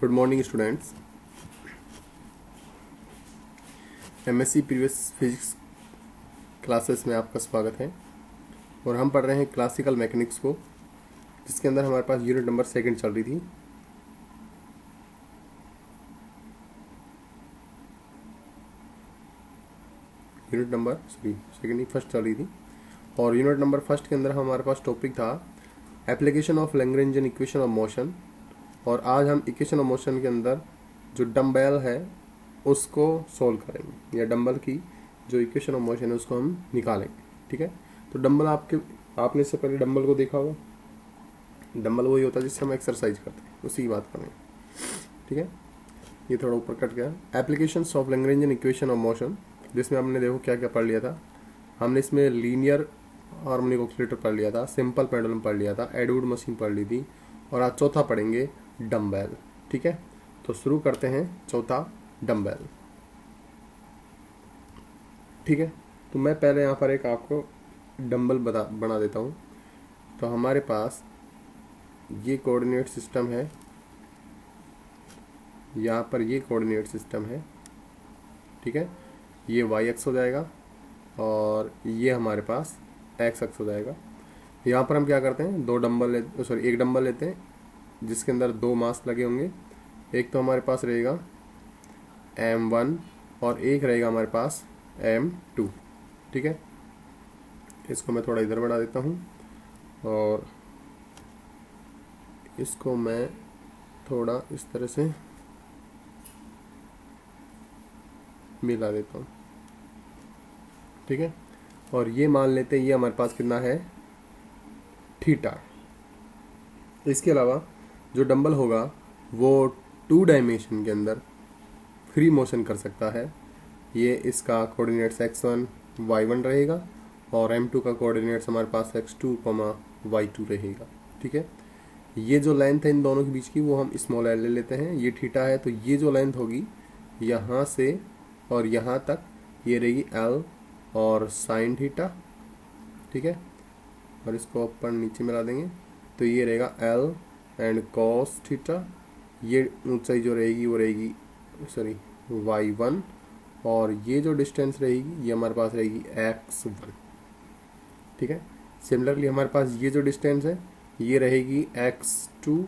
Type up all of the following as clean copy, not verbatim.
Good morning students. MSc previous physics classes में आपका स्वागत है और हम पढ़ रहे हैं क्लासिकल मैकेनिक्स को, जिसके अंदर हमारे पास यूनिट नंबर सेकंड चल रही थी। फर्स्ट चल रही थी और यूनिट नंबर फर्स्ट के अंदर हमारे पास टॉपिक था application of Lagrangian equation of motion. और आज हम इक्वेशन ऑफ मोशन के अंदर जो डम्बेल है उसको सोल्व करेंगे, या डंबल की जो इक्वेशन ऑफ मोशन है उसको हम निकालेंगे। ठीक है, तो डंबल आपने इससे पहले डंबल को देखा होगा। डंबल वही होता है जिससे हम एक्सरसाइज करते हैं, उसी की बात करेंगे। ठीक है, ये थोड़ा ऊपर कट गया। Applications of Lagrangian equation of motion, जिसमें हमने देखो क्या क्या पढ़ लिया था। हमने इसमें लीनियर हार्मोनिक ऑसिलेटर पढ़ लिया था, सिंपल पेंडुलम पढ़ लिया था, एडवुड मशीन पढ़ ली थी, और आज चौथा पढ़ेंगे डम्बेल। ठीक है, तो शुरू करते हैं चौथा डम्बेल। ठीक है, तो मैं पहले यहाँ पर एक आपको डम्बल बना देता हूँ। तो हमारे पास ये कोऑर्डिनेट सिस्टम है, यहाँ पर ये कोऑर्डिनेट सिस्टम है। ठीक है, ये वाई एक्स हो जाएगा और ये हमारे पास एक्स एक्स हो जाएगा। यहाँ पर हम क्या करते हैं, एक डंबल लेते हैं जिसके अंदर दो मास लगे होंगे। एक तो हमारे पास रहेगा M1 और एक रहेगा हमारे पास M2। ठीक है, इसको मैं थोड़ा इधर बढ़ा देता हूँ और इसको मैं थोड़ा इस तरह से मिला देता हूँ। ठीक है, और ये मान लेते हैं ये हमारे पास कितना है, थीटा। इसके अलावा जो डंबल होगा वो 2 डायमेंशन के अंदर फ्री मोशन कर सकता है। ये इसका कोऑर्डिनेट्स x1 y1 रहेगा और M2 का कोऑर्डिनेट्स हमारे पास x2, y2 रहेगा। ठीक है, ये जो लेंथ है इन दोनों के बीच की वो हम स्मॉल l ले लेते हैं। ये थीटा है, तो ये जो लेंथ होगी यहाँ से और यहाँ तक ये रहेगी l और साइन थीटा। ठीक है, और इसको ऊपर नीचे मिला देंगे तो ये रहेगा l एंड कॉस थीटा। ये ऊंचाई जो रहेगी वो रहेगी y1, और ये जो डिस्टेंस रहेगी ये हमारे पास रहेगी x1। ठीक है, सिमिलरली हमारे पास ये जो डिस्टेंस है ये रहेगी x2,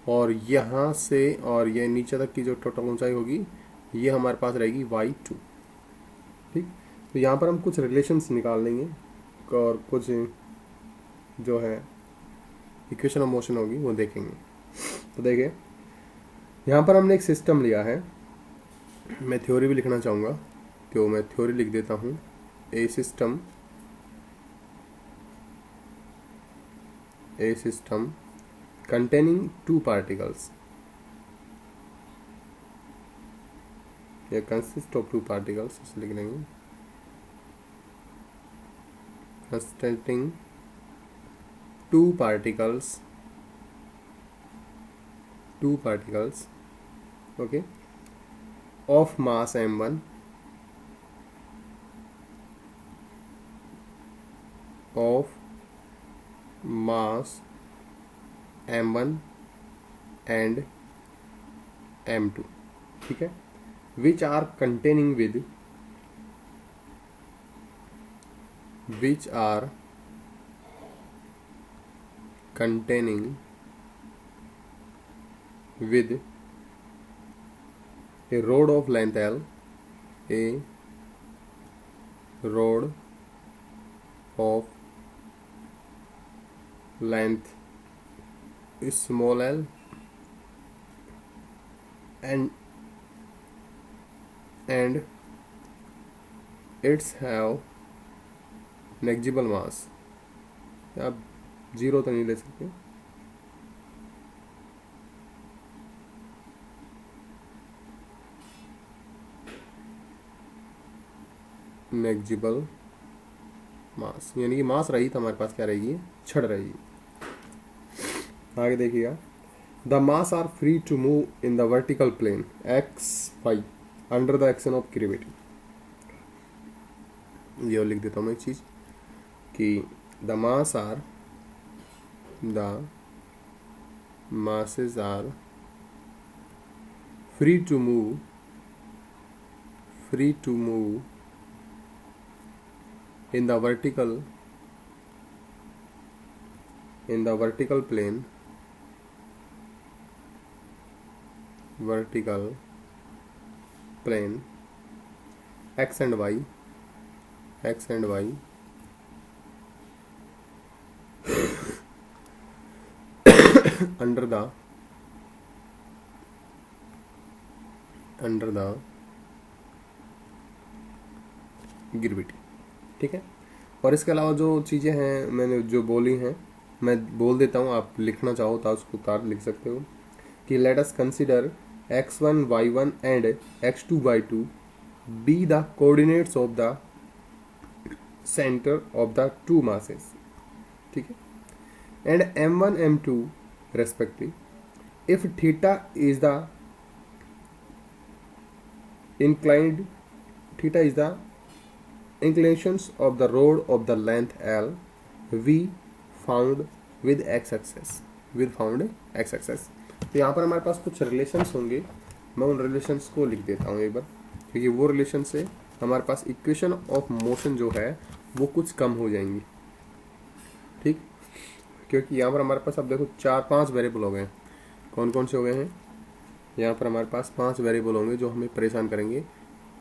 और यहाँ से और ये नीचे तक की जो टोटल ऊंचाई होगी ये हमारे पास रहेगी y2। ठीक, तो यहाँ पर हम कुछ रिलेशंस निकाल लेंगे और कुछ जो है इक्वेशन ऑफ मोशन होगी वो देखेंगे। तो देखिए, यहाँ पर हमने एक सिस्टम लिया है। मैं थ्योरी भी लिखना चाहूँगा, तो मैं थ्योरी लिख देता हूँ। ए सिस्टम containing 2 particles, या consist of 2 particles, इसे लिख लेंगे consisting 2 particles, okay, of mass m1, and m2। ठीक है, which are containing with a rod of length L, a rod of length small l, and its have negligible mass। आप zero तो नहीं ले सकते, नेग्जिबल मास, यानी कि मास रही तो हमारे पास क्या रहेगी, छड़ रहेगी। आगे देखिएगा, the mass are free to move in the vertical plane x y under the action of gravity. ये लिख देता हूँ मैं एक चीज कि the masses are free to move in the vertical plane x and y under the gravity. ठीक है। और इसके अलावा जो चीज़ें हैं मैंने जो बोली हैं मैं बोल देता हूँ, आप लिखना चाहो तो उसको उतार लिख सकते हो कि let us consider x1 y1 and x2 y2 be the coordinates of the centre of the two masses. ठीक है। And m1 m2 respective if theta is the inclinations of the rod of the length L we found with x-axis तो यहाँ पर हमारे पास कुछ relations होंगे, मैं उन रिलेशंस को लिख देता हूँ एक बार, क्योंकि वो रिलेशन से हमारे पास इक्वेशन ऑफ मोशन जो है वो कुछ कम हो जाएंगी। ठीक, क्योंकि यहाँ पर हमारे पास अब देखो 4-5 वेरिएबल हो गए। कौन कौन से हो गए हैं? यहाँ पर हमारे पास 5 वेरिएबल होंगे जो हमें परेशान करेंगे।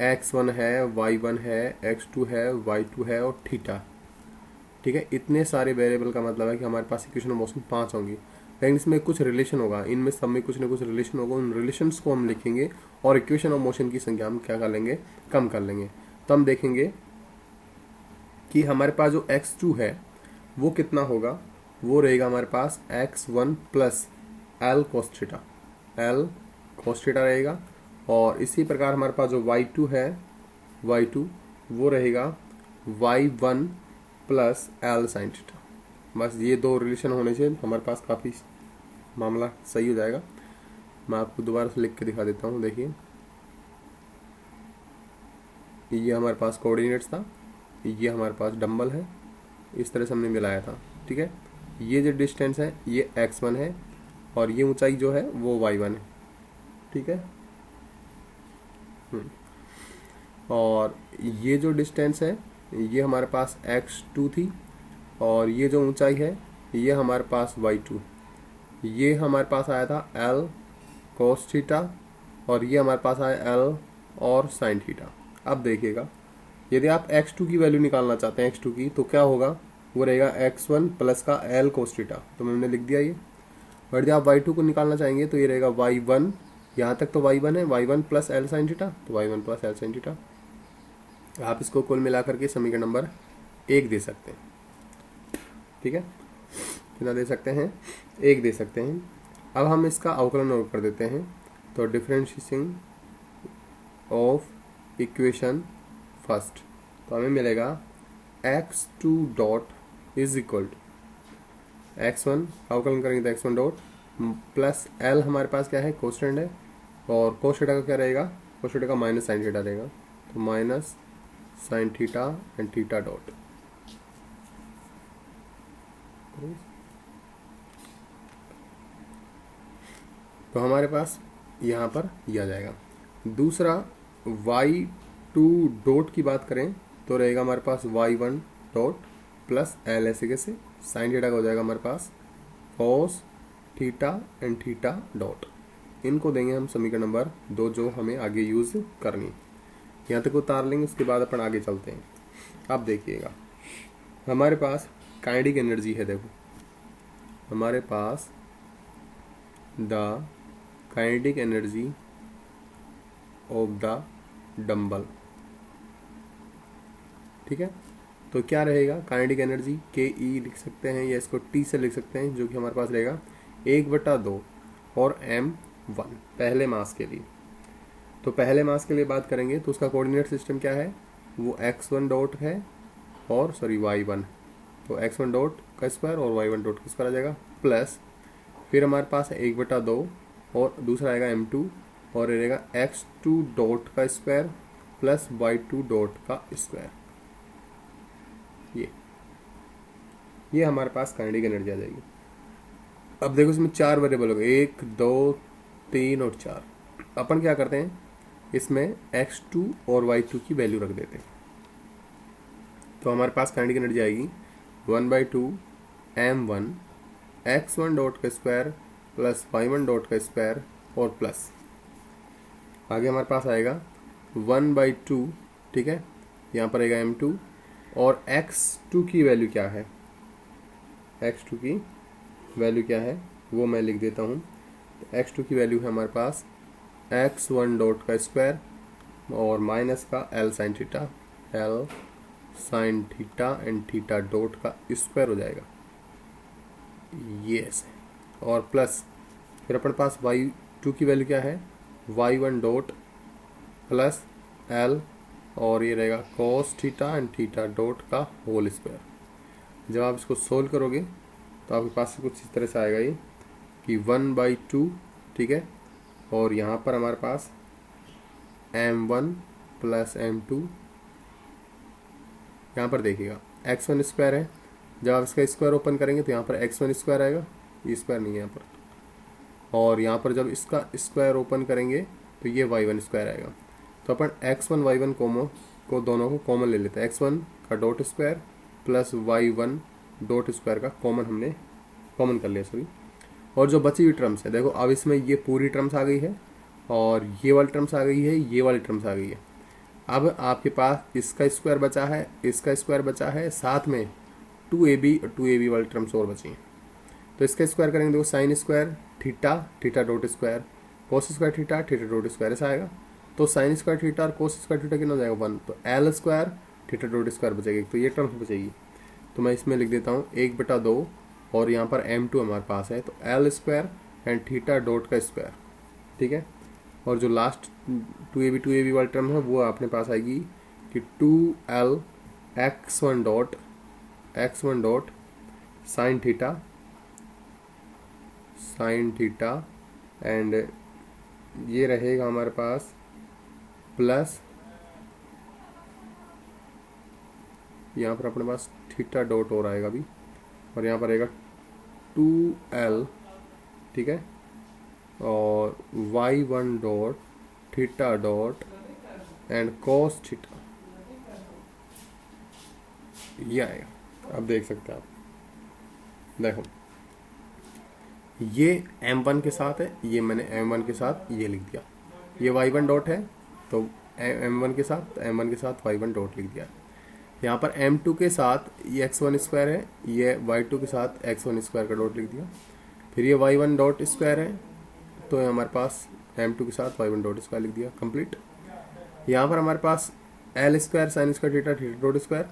x1 है, y1 है, x2 है, y2 है और थीटा। ठीक है, इतने सारे वेरिएबल का मतलब है कि हमारे पास इक्वेशन ऑफ मोशन 5 होंगी, लेकिन इसमें कुछ रिलेशन होगा, इनमें सब में कुछ ना कुछ रिलेशन होगा। उन रिलेशंस को हम लिखेंगे और इक्वेशन ऑफ मोशन की संख्या हम क्या कर लेंगे, कम कर लेंगे। तो हम देखेंगे कि हमारे पास जो x2 है वो कितना होगा, वो रहेगा हमारे पास x1 plus L cos theta रहेगा। और इसी प्रकार हमारे पास जो y2 है, y2 वो रहेगा y1 plus L sin theta. बस ये दो रिलेशन होने से हमारे पास काफ़ी मामला सही हो जाएगा। मैं आपको दोबारा से लिख के दिखा देता हूँ। देखिए, ये हमारे पास कोऑर्डिनेट्स था, ये हमारे पास डंबल है, इस तरह से हमने मिलाया था। ठीक है, ये जो डिस्टेंस है ये x1 है और ये ऊंचाई जो है वो y1 है। ठीक है, और ये जो डिस्टेंस है ये हमारे पास x2 थी और ये जो ऊंचाई है ये हमारे पास y2, ये हमारे पास आया था L cos थीटा और ये हमारे पास आया L और sin थीटा। अब देखिएगा, यदि आप x2 की वैल्यू निकालना चाहते हैं x2 की, तो क्या होगा, वो रहेगा x1 प्लस का L cos थीटा, तो मैंने लिख दिया ये। और यदि आप y2 को निकालना चाहेंगे तो ये रहेगा y1, यहाँ तक तो y1 है, y1 plus L sin theta, तो y1 plus L sin theta. आप इसको कुल मिलाकर के समीकरण नंबर 1 दे सकते हैं। ठीक है, कितना दे सकते हैं, 1 दे सकते हैं। अब हम इसका अवकलन और कर देते हैं, तो डिफरेंशिएशन ऑफ इक्वेशन फर्स्ट, तो हमें मिलेगा x2 dot is equal to x1, अवकलन करेंगे तो x1 डॉट प्लस L हमारे पास क्या है, कोसेंट है, और कोस थीटा का क्या रहेगा, कोस थीटा का माइनस साइन थीटा रहेगा, तो minus sine theta and theta dot. तो हमारे पास यहाँ पर यह आ जाएगा। दूसरा y2 डॉट की बात करें तो रहेगा हमारे पास y1 डॉट प्लस L, ऐसे कैसे, साइन थीटा का हो जाएगा हमारे पास cos theta and theta dot. इनको देंगे हम समीकरण नंबर 2 जो हमें आगे यूज करनी। यहाँ तक उतार लेंगे, उसके बाद अपन आगे चलते हैं। अब देखिएगा, हमारे पास काइनेटिक एनर्जी है। देखो, हमारे पास the kinetic energy of the dumbbell. ठीक है, तो क्या रहेगा, काइनेटिक एनर्जी के ई लिख सकते हैं या इसको टी से लिख सकते हैं, जो कि हमारे पास रहेगा 1/2 और m1 पहले मास के लिए। तो पहले मास के लिए बात करेंगे तो उसका कोऑर्डिनेट सिस्टम क्या है, वो x1 डॉट है और y1, तो x1 डॉट का स्क्वायर और y1 डॉट का स्क्वायर आ जाएगा, प्लस फिर हमारे पास 1/2 और दूसरा आएगा m2 और रहेगा x2 डॉट का स्क्वायर प्लस y2 डॉट का स्क्वायर। ये हमारे पास काइनेटिक एनर्जी आ जाएगी। अब देखो, इसमें 4 वेरिएबल हो गए, 1 2 3 और 4। अपन क्या करते हैं, इसमें x2 और y2 की वैल्यू रख देते हैं। तो हमारे पास काइनेटिक एनर्जी आएगी 1/2 m1 x1 डॉट का स्क्वायर प्लस y1 डॉट का स्क्वायर और प्लस आगे हमारे पास आएगा 1/2, ठीक है, यहाँ पर आएगा m2 और x2 की वैल्यू क्या है, x2 की वैल्यू क्या है वो मैं लिख देता हूँ। तो x2 की वैल्यू है हमारे पास x1 डॉट का स्क्वायर और माइनस का l sine theta, l sine theta and theta dot का स्क्वायर हो जाएगा ये ऐसे, और प्लस फिर अपने पास y2 की वैल्यू क्या है, y1 डॉट प्लस l और ये रहेगा cos theta and theta dot का होल स्क्वायर। जब आप इसको सोल्व करोगे तो आपके पास कुछ इस तरह से आएगा ये कि 1/2, ठीक है, और यहाँ पर हमारे पास m1 प्लस m2, यहाँ पर देखिएगा x1 स्क्वायर है, जब आप इसका स्क्वायर ओपन करेंगे तो यहाँ पर x1 स्क्वायर आएगा, ये स्क्वायर नहीं है यहाँ पर, और यहाँ पर जब इसका स्क्वायर ओपन करेंगे तो ये y1 स्क्वायर आएगा। तो अपन x1 y1 को दोनों को कॉमन ले लेते हैं, x1 का dot square plus y1 dot square का कॉमन हमने कॉमन कर लिया सभी। और जो बची हुई टर्म्स है देखो, अब इसमें ये पूरी टर्म्स आ गई है और ये वाली टर्म्स आ गई है, ये वाली टर्म्स आ गई है। अब आपके पास इसका स्क्वायर बचा है, इसका स्क्वायर बचा है, साथ में 2ab वाली टर्म्स और बची हैं। तो इसका स्क्वायर करेंगे, देखो sine square theta, theta dot square, cos square theta, theta dot square ऐसा आएगा। तो साइन स्क्वायर थीटा और कोस स्क्वायर थीटा कितना हो जाएगा 1, तो L square theta dot square बचेगी, तो ये टर्म्स बचेगी। तो मैं इसमें लिख देता हूँ 1/2 और यहाँ पर m2 हमारे पास है, तो L square and theta dot का स्क्वायर, ठीक है। और जो लास्ट 2ab वाली टर्म है वो अपने पास आएगी कि 2l x1 dot sine theta and ये रहेगा हमारे पास प्लस यहाँ पर अपने पास थीटा डॉट और आएगा अभी, और यहाँ पर आएगा 2l, ठीक है, और y1 dot theta dot and cos theta, ये आएगा। अब देख सकते हैं आप, देखो ये m1 के साथ है, ये मैंने m1 के साथ ये लिख दिया, ये y1 डॉट है तो m1 के साथ m1 के साथ y1 डॉट लिख दिया। यहाँ पर m2 के साथ ये x1 स्क्वायर है, ये y2 के साथ x1 स्क्वायर का डॉट लिख दिया। फिर ये y1 डॉट स्क्वायर है तो हमारे पास m2 के साथ y1 डॉट स्क्वायर लिख दिया, कंप्लीट। यहाँ पर हमारे पास l square sine square theta theta dot square,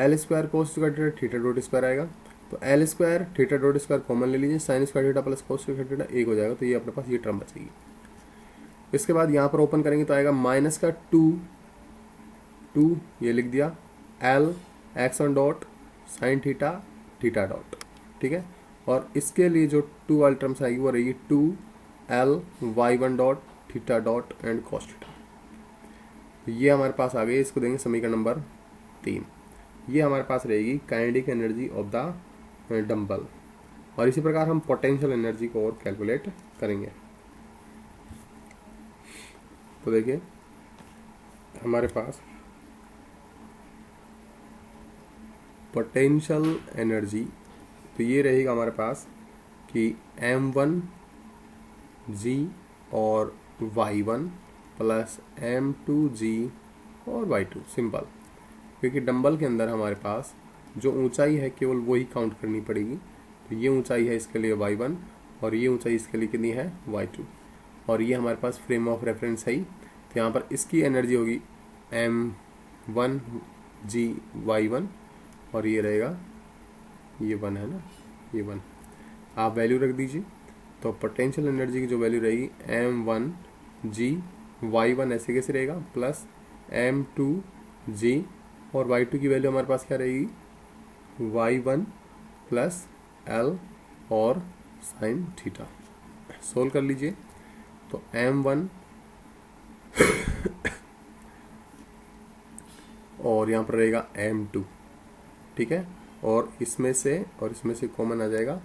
l square cos square theta theta dot square आएगा। तो l square theta dot square common ले लीजिए, sine square theta plus cos square theta एक हो जाएगा, तो ये अपने पास ये टर्म बचेगी। इसके बाद यहाँ पर ओपन करेंगे तो आएगा माइनस का 2 ये लिख दिया, l x1 dot sine theta theta dot, ठीक है। और इसके लिए जो 2 वाली टर्म्स आएगी वो रहेगी 2l y1 dot theta dot and cos theta. ये हमारे पास आ गई, इसको देंगे समीकरण नंबर 3। ये हमारे पास रहेगी kinetic energy of the dumbbell. और इसी प्रकार हम पोटेंशियल एनर्जी को और कैलकुलेट करेंगे। तो देखिए हमारे पास पोटेंशियल एनर्जी, तो ये रहेगा हमारे पास कि m1 g और y1 प्लस m2 g और y2, सिंपल, क्योंकि डंबल के अंदर हमारे पास जो ऊंचाई है केवल वही काउंट करनी पड़ेगी। तो ये ऊंचाई है इसके लिए y1 और ये ऊंचाई इसके लिए कितनी है y2, और ये हमारे पास फ्रेम ऑफ रेफरेंस है। तो यहाँ पर इसकी एनर्जी होगी m1 g y1 और ये रहेगा ये 1 है ना, ये 1 आप वैल्यू रख दीजिए। तो पोटेंशियल एनर्जी की जो वैल्यू रहेगी m1 g y1 ऐसे कैसे रहेगा प्लस m2 g और y2 की वैल्यू हमारे पास क्या रहेगी y1 प्लस l और साइन थीटा। सोल्व कर लीजिए तो m1 और यहाँ पर रहेगा m2, ठीक है, और इसमें से कॉमन आ जाएगा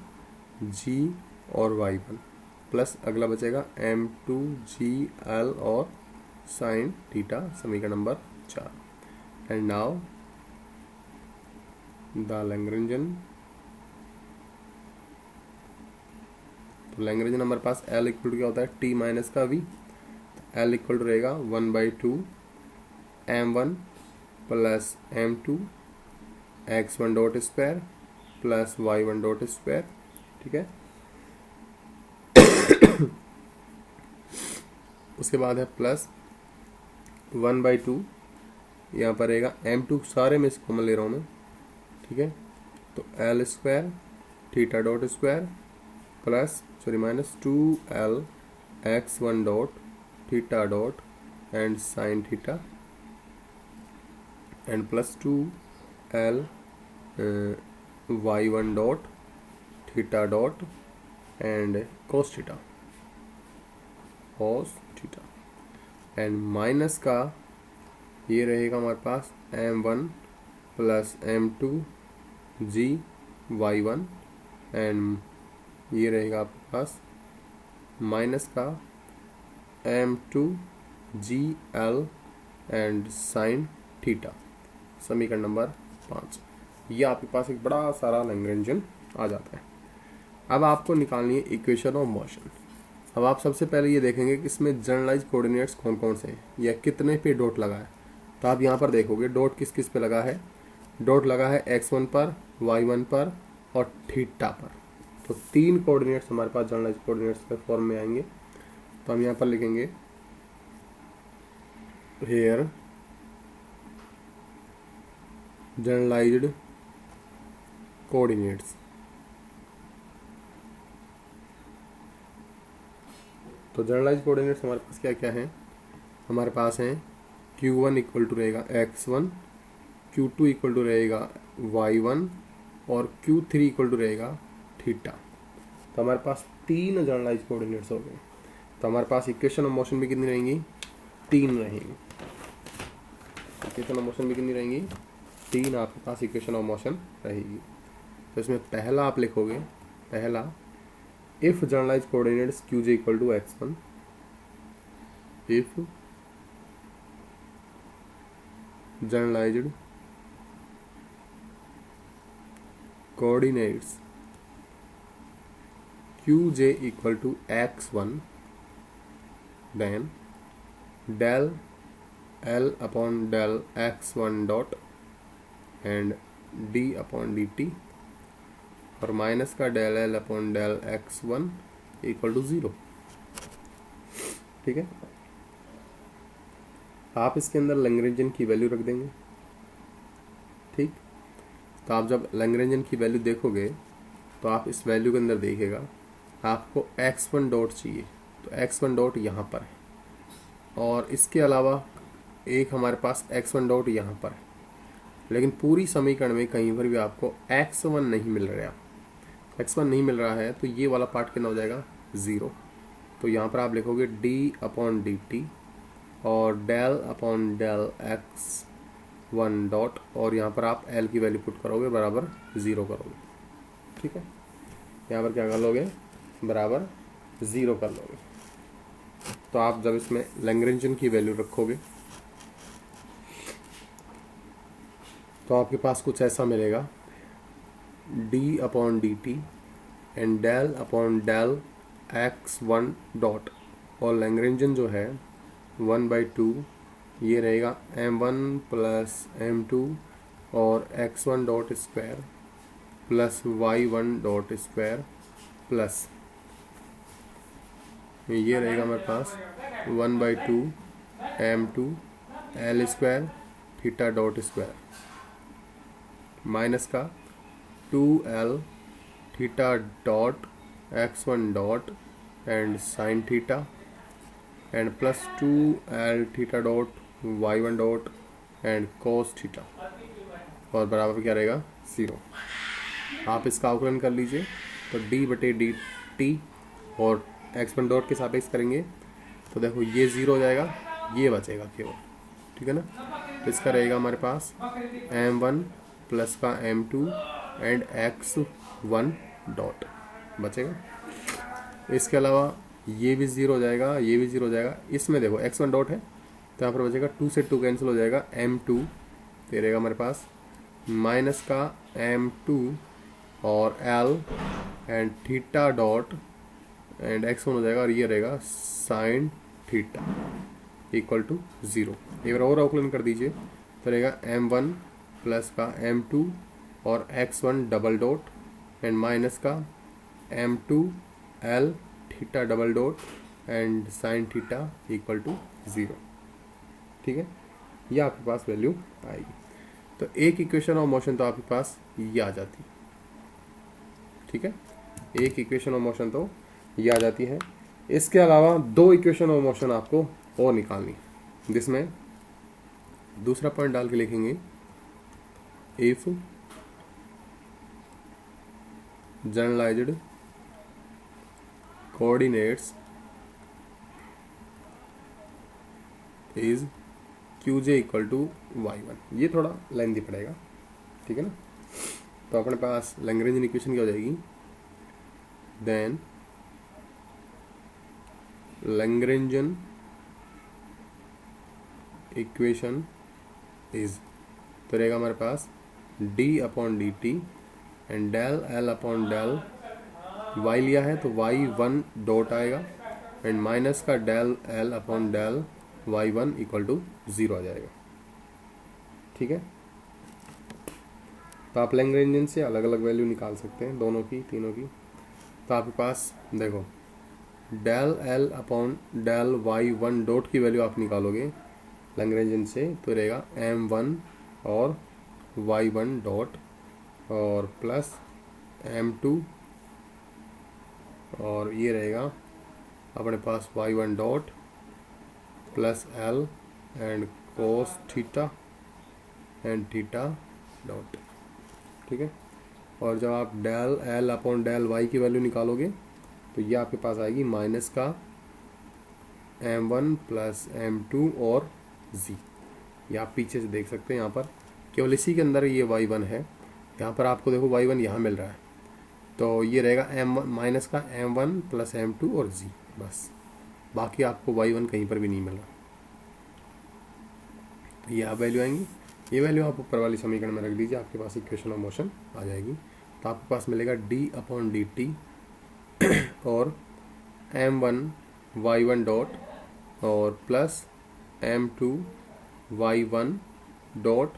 g और y1, प्लस अगला बचेगा m2gl और साइन थीटा, समीकरण नंबर 4। एंड नाउ द लैग्रेंजन, तो लैग्रेंजन हमारे पास L इक्वल टू क्या होता है, t माइनस का v। L इक्वल टू रहेगा 1/2 m1 plus m2 x1 dot square plus y1 dot square, ठीक है। उसके बाद है प्लस 1/2, यहाँ पर रहेगा m2, सारे में इसको मैं ले रहा हूँ मैं, ठीक है। तो L square theta dot square plus minus 2L x1 dot theta dot and sine theta and plus 2L y1 dot theta dot and cos theta and minus का ये रहेगा हमारे पास m1 plus m2 g y1 and ये रहेगा आपके पास minus का m2 g l and sine theta, समीकरण number 5। ये आपके पास एक बड़ा सारा लैग्रेंजन आ जाता है। अब आपको निकालनी है इक्वेशन ऑफ मोशन। अब आप सबसे पहले ये देखेंगे कि इसमें जनरलाइज कोऑर्डिनेट्स कौन कौन से हैं या कितने पे डॉट लगा है। तो आप यहाँ पर देखोगे डॉट किस किस पे लगा है, डॉट लगा है x1 पर, y1 पर और थीटा पर। तो 3 कोऑर्डिनेट्स हमारे पास जनरलाइज कोऑर्डिनेट्स के फॉर्म में आएंगे। तो हम यहाँ पर लिखेंगे हेयर जनरलाइज्ड कोऑर्डिनेट्स। तो जनरलाइज कोऑर्डिनेट्स हमारे पास क्या क्या है, हमारे पास हैं q1 इक्वल टू रहेगा x1, q2 इक्वल टू रहेगा y1 और q3 इक्वल टू रहेगा थीटा। तो हमारे पास 3 जनरलाइज कोऑर्डिनेट्स हो गए। तो हमारे पास इक्वेशन ऑफ मोशन भी कितनी रहेंगी, 3 रहेंगी। इक्वेशन ऑफ मोशन भी कितनी रहेंगी, 3 आपके पास इक्वेशन ऑफ मोशन रहेगी। तो इसमें पहला आप लिखोगे, पहला if generalize coordinates qj equal to x1, if generalized coordinates qj equal to x1, then del L upon del x1 dot and d upon dt और माइनस का del L upon del x1 equal to 0, ठीक है। आप इसके अंदर लैग्रेंजन की value रख देंगे, ठीक। तो आप जब लैग्रेंजन की वैल्यू देखोगे तो आप इस वैल्यू के अंदर देखिएगा आपको x1 डॉट चाहिए, तो x1 डॉट यहाँ पर है और इसके अलावा एक हमारे पास x1 डॉट यहाँ पर है, लेकिन पूरी समीकरण में कहीं पर भी आपको x1 नहीं मिल रहा है। x1 नहीं मिल रहा है तो ये वाला पार्ट कितना हो जाएगा, 0। तो यहाँ पर आप लिखोगे d अपॉन dt और del upon del x1 dot और यहाँ पर आप l की वैल्यू पुट करोगे बराबर 0 करोगे, ठीक है। यहाँ पर क्या कर लोगे, बराबर 0 कर लोगे। तो आप जब इसमें लैग्रेंजन की वैल्यू रखोगे तो आपके पास कुछ ऐसा मिलेगा, d upon dt and del upon del x1 dot और लैग्रेंजन जो है 1/2 ये रहेगा m1 प्लस m2 और x1 dot square plus y1 dot square plus ये रहेगा हमारे पास 1/2 m2 L square theta dot square minus का 2L theta dot x1 dot and sine theta and plus 2L theta dot y1 dot and cos theta और बराबर क्या रहेगा, 0। आप इसका आकलन कर लीजिए। तो d बटे डी टी और x1 डॉट के सापेक्ष करेंगे तो देखो ये 0 हो जाएगा, ये बचेगा केवल, ठीक है ना। तो इसका रहेगा हमारे पास m1 प्लस का m2 एंड x1 डॉट बचेगा। इसके अलावा ये भी ज़ीरो हो जाएगा, ये भी ज़ीरो हो जाएगा। इसमें देखो x1 डॉट है तो यहाँ पर बचेगा 2 से 2 कैंसिल हो जाएगा, m2 ये रहेगा हमारे पास, माइनस का m2 और l and theta dot and x1 हो जाएगा और ये रहेगा साइन थीटा इक्वल टू 0। एक बार और अवकलन कर दीजिए तो रहेगा m1 प्लस का m2 और x1 double dot and minus का m2 l theta double dot and sine theta equal to 0। ठीक है, ये आपके पास वैल्यू आएगी। तो एक इक्वेशन ऑफ मोशन तो आपके पास ये आ जाती है। ठीक है, एक इक्वेशन ऑफ मोशन तो ये आ जाती है। इसके अलावा दो इक्वेशन ऑफ मोशन आपको और निकालनी, जिसमें दूसरा पॉइंट डाल के लिखेंगे if generalized coordinates is QJ equal to y1। ये थोड़ा लेंथी पड़ेगा, ठीक है ना। तो अपने पास लैग्रेंजियन इक्वेशन क्या हो जाएगी, देन लैग्रेंजियन इक्वेशन इज, तो रहेगा हमारे पास d/dt and del l/del y लिया है तो y1 डॉट आएगा एंड माइनस का del l/del y1 equal to 0 आ जाएगा। ठीक है, तो आप लैग्रेंजियन से अलग अलग वैल्यू निकाल सकते हैं, दोनों की, तीनों की। तो आपके पास देखो डेल l/del y1 डॉट की वैल्यू आप निकालोगे लैग्रेंजियन से तो रहेगा m1 और y1 डॉट और प्लस m2 और ये रहेगा अपने पास y1 dot plus l and cos theta and theta dot. ठीक है, और जब आप डेल l/del y की वैल्यू निकालोगे तो ये आपके पास आएगी माइनस का m1 प्लस m2 और z। ये आप पीछे से देख सकते हैं, यहाँ पर केवल इसी के अंदर ये y1 है, यहाँ पर आपको देखो y1 यहाँ मिल रहा है तो ये रहेगा m1 माइनस का m1 प्लस m2 और z, बस। बाकी आपको y1 कहीं पर भी नहीं मिल रहा। तो ये आप वैल्यू आएंगी, ये वैल्यू आप ऊपर वाली समीकरण में रख दीजिए, आपके पास इक्वेशन ऑफ मोशन आ जाएगी। तो आपके पास मिलेगा d/dt और m1 y1 डॉट और plus m2 y1 dot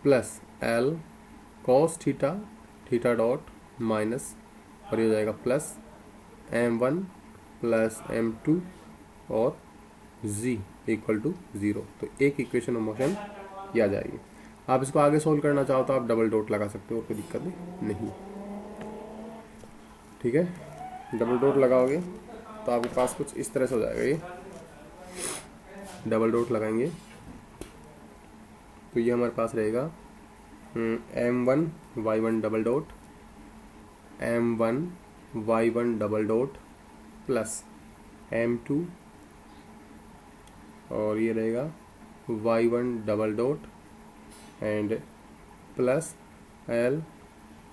plus l cos theta theta dot minus और ये हो जाएगा प्लस m1 प्लस m2 और z इक्वल टू 0। तो एक इक्वेशन ऑफ मोशन ये आ जाएगी। आप इसको आगे सोल्व करना चाहो तो आप डबल डॉट लगा सकते हो, कोई दिक्कत नहीं। ठीक है, डबल डॉट लगाओगे तो आपके पास कुछ इस तरह से हो जाएगा। ये डबल डॉट लगाएंगे तो ये हमारे पास रहेगा m1 y1 double dot m1 y1 double dot plus m2 और ये रहेगा y1 double dot and plus l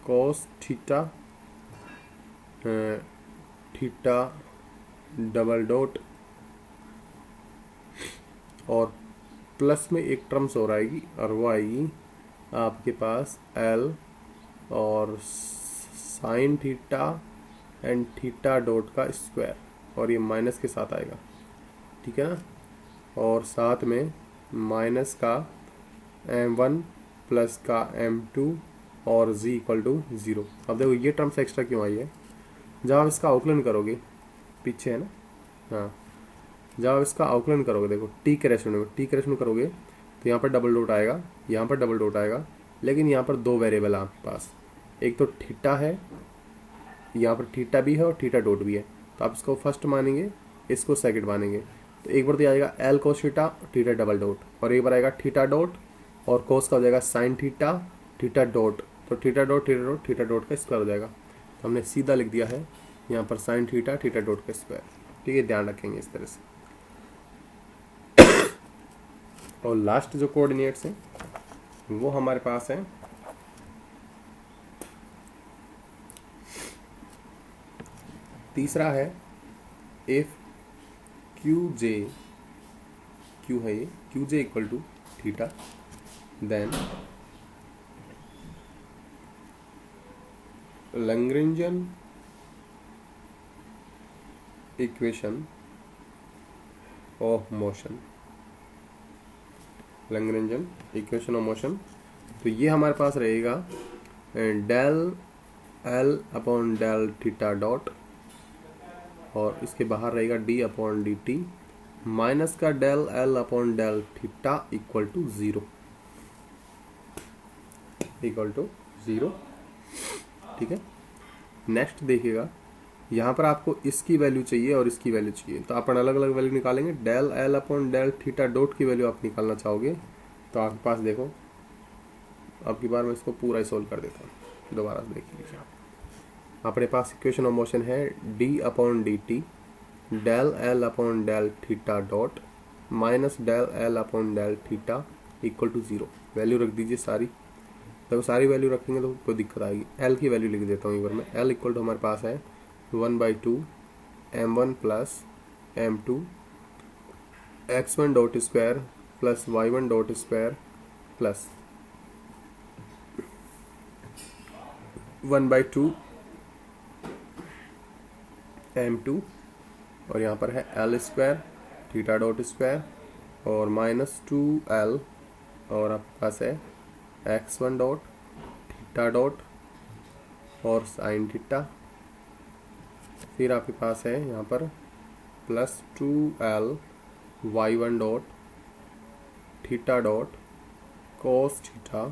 cos theta theta double dot और प्लस में एक टर्म्स हो आएगी और वो आएगी आपके पास l और sine theta and theta dot का स्क्वायर और ये माइनस के साथ आएगा। ठीक है ना, और साथ में माइनस का m1 प्लस का m2 और z इक्वल टू 0। अब देखो ये टर्म्स एक्स्ट्रा क्यों आई है, जब आप इसका आउकलन करोगे, पीछे है ना, हाँ, जब आप इसका आउकलन करोगे देखो t के रेशो में करोगे तो यहाँ पर डबल डॉट आएगा, यहाँ पर डबल डॉट आएगा, लेकिन यहाँ पर दो वेरिएबल है आपके पास, एक तो थीटा है, यहाँ पर थीटा भी है और थीटा डॉट भी है। तो आप इसको फर्स्ट मानेंगे, इसको सेकंड मानेंगे। तो एक बार तो आएगा L cos theta theta double dot और एक बार आएगा थीटा डॉट और कोस का हो जाएगा साइन थीटा थीटा डॉट, तो theta dot theta dot theta dot का स्क्वायर हो जाएगा। तो हमने सीधा लिख दिया है यहाँ पर साइन थीटा थीटा डॉट का स्क्वायर। ठीक है, ध्यान रखेंगे इस तरह से। और लास्ट जो कोऑर्डिनेट्स हैं वो हमारे पास है तीसरा है इफ क्यू है ये, Q J equal to theta, then Lagrangian equation of motion, Lagrangian equation of motion. तो ये हमारे पास रहेगा del L upon del theta dot, और इसके बाहर रहेगा D upon D T minus का del L upon del theta equal to zero, equal to zero. ठीक है, नेक्स्ट देखिएगा, यहाँ पर आपको इसकी वैल्यू चाहिए और इसकी वैल्यू चाहिए, तो अपन अलग अलग वैल्यू निकालेंगे। Del L upon del theta dot की वैल्यू आप निकालना चाहोगे तो आपके पास देखो, अब की बार मैं इसको पूरा ही सोल्व कर देता हूँ, दोबारा देख लीजिए आप। अपने पास इक्वेशन ऑफ मोशन है d upon D t del L upon del theta dot minus del L upon del theta equal to zero. Value रख दीजिए सारी, तो सारी वैल्यू रखेंगे तो कोई दिक्कत आएगी। एल की वैल्यू लिख देता हूँ एक बार मैं। एल इक्वल टू हमारे पास है 1/2 m1 plus m2 x1 dot square plus y1 dot square plus 1/2 m2, और यहाँ पर है l square theta dot square और -2l, और आपके पास है x1 डॉट थीटा डॉट और साइन थीटा। फिर आपके पास है यहाँ पर +2l y1 dot theta dot cos theta,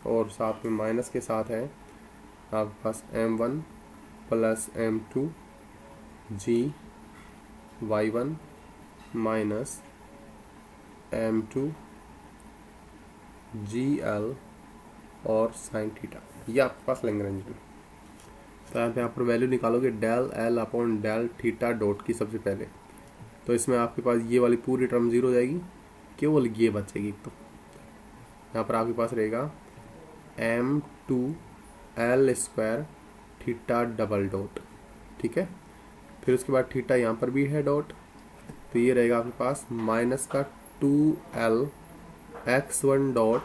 और साथ में माइनस के साथ है आपके पास m1 plus m2 g y1 minus m2 gl और साइन थीटा। ये आपके पास लैग्रेंजियन। तो यहाँ पे आप वैल्यू निकालोगे del L upon del theta dot की सबसे पहले, तो इसमें आपके पास ये वाली पूरी टर्म जीरो हो जाएगी, केवल ये बचेगी। तो यहाँ पर आपके पास रहेगा m2l square theta double dot. ठीक है, फिर उसके बाद थीटा यहाँ पर भी है डॉट, तो ये रहेगा आपके पास माइनस का 2l x1 डॉट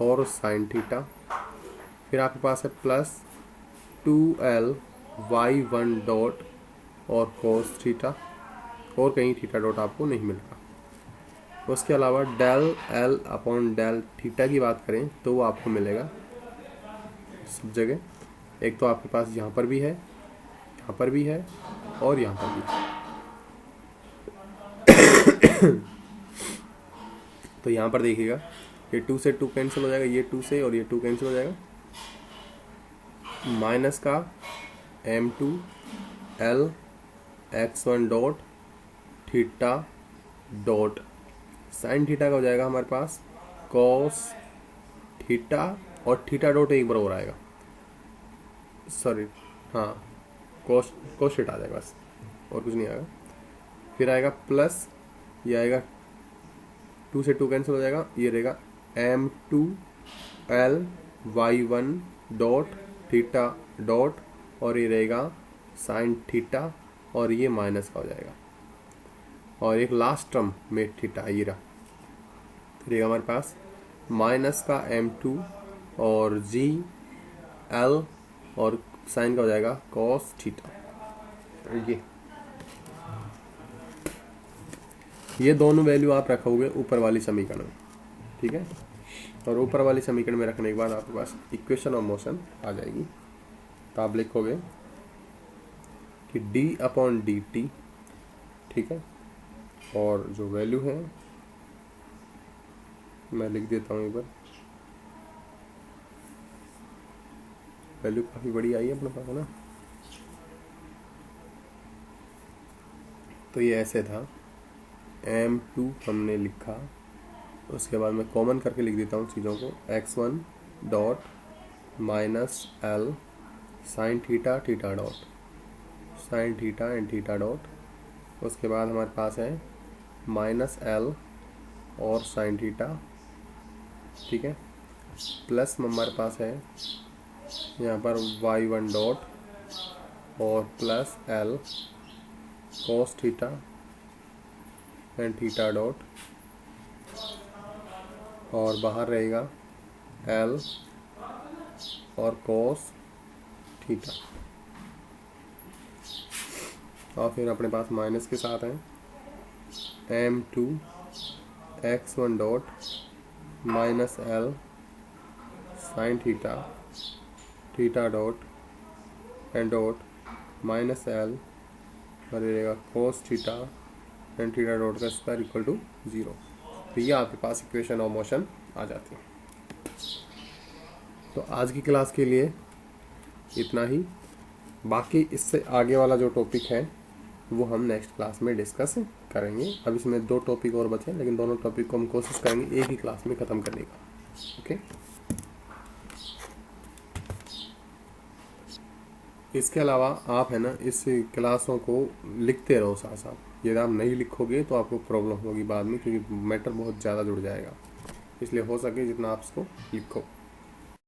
और साइन थीटा। फिर आपके पास है प्लस 2l y1 डॉट और कोस थीटा, और कहीं थीटा डॉट आपको नहीं मिलेगा। उसके अलावा del L upon del theta की बात करें तो वो आपको मिलेगा सब जगह। एक तो आपके पास यहाँ पर भी है, यहाँ पर भी है और यहाँ पर भी है। तो यहाँ पर देखिएगा, ये 2 से 2 कैंसिल हो जाएगा, ये 2 से और ये 2 कैंसिल हो जाएगा, माइनस का m2l x1 dot theta dot sine theta का हो जाएगा हमारे पास कॉस थीटा, और थीटा डॉट एक बराबर आएगा, सॉरी हाँ कोस थीटा आ जाएगा बस, और कुछ नहीं आएगा। फिर आएगा प्लस, ये आएगा 2 से 2 कैंसिल हो जाएगा, ये रहेगा m2l y1 dot theta dot, और ये रहेगा साइन थीटा, और ये माइनस का हो जाएगा, और एक लास्ट टर्म में थीटा ये रहा, रहेगा हमारे पास माइनस का m2 और जी एल और साइन का हो जाएगा कॉस थीटा। ये दोनों वैल्यू आप रखोगे ऊपर वाली समीकरण में। ठीक है, और ऊपर वाली समीकरण में रखने के बाद आपके पास इक्वेशन ऑफ मोशन आ जाएगी। तो आप लिखोगे कि d अपॉन डी टी, ठीक है, और जो वैल्यू है मैं लिख देता हूँ एक बार, वैल्यू काफ़ी बड़ी आई है अपने पास, है ना। तो ये ऐसे था, m2 हमने लिखा, उसके बाद मैं कॉमन करके लिख देता हूँ चीज़ों को, x1 dot minus l sine theta theta dot sine theta and theta dot, उसके बाद हमारे पास है माइनस l और साइन थीटा, ठीक है, प्लस हमारे पास है यहाँ पर y1 डॉट और plus L cos theta and theta dot, और बाहर रहेगा एल और कोस थीटा, और फिर अपने पास माइनस के साथ है m2 x1 dot minus L sine theta theta dot and dot minus L और रहेगा cos theta and theta dot का स्क्वायर इक्वल टू 0। तो ये आपके पास इक्वेशन ऑफ मोशन आ जाती है। तो आज की क्लास के लिए इतना ही। बाकी इससे आगे वाला जो टॉपिक है वो हम नेक्स्ट क्लास में डिस्कस करेंगे। अब इसमें 2 टॉपिक और बचे हैं, लेकिन दोनों टॉपिक को हम कोशिश करेंगे एक ही क्लास में ख़त्म करने का। ओके। इसके अलावा आप है ना इस क्लासों को लिखते रहो साथ साथ। यदि आप नहीं लिखोगे तो आपको प्रॉब्लम होगी बाद में, क्योंकि मैटर बहुत ज़्यादा जुड़ जाएगा। इसलिए हो सके जितना आप इसको लिखो।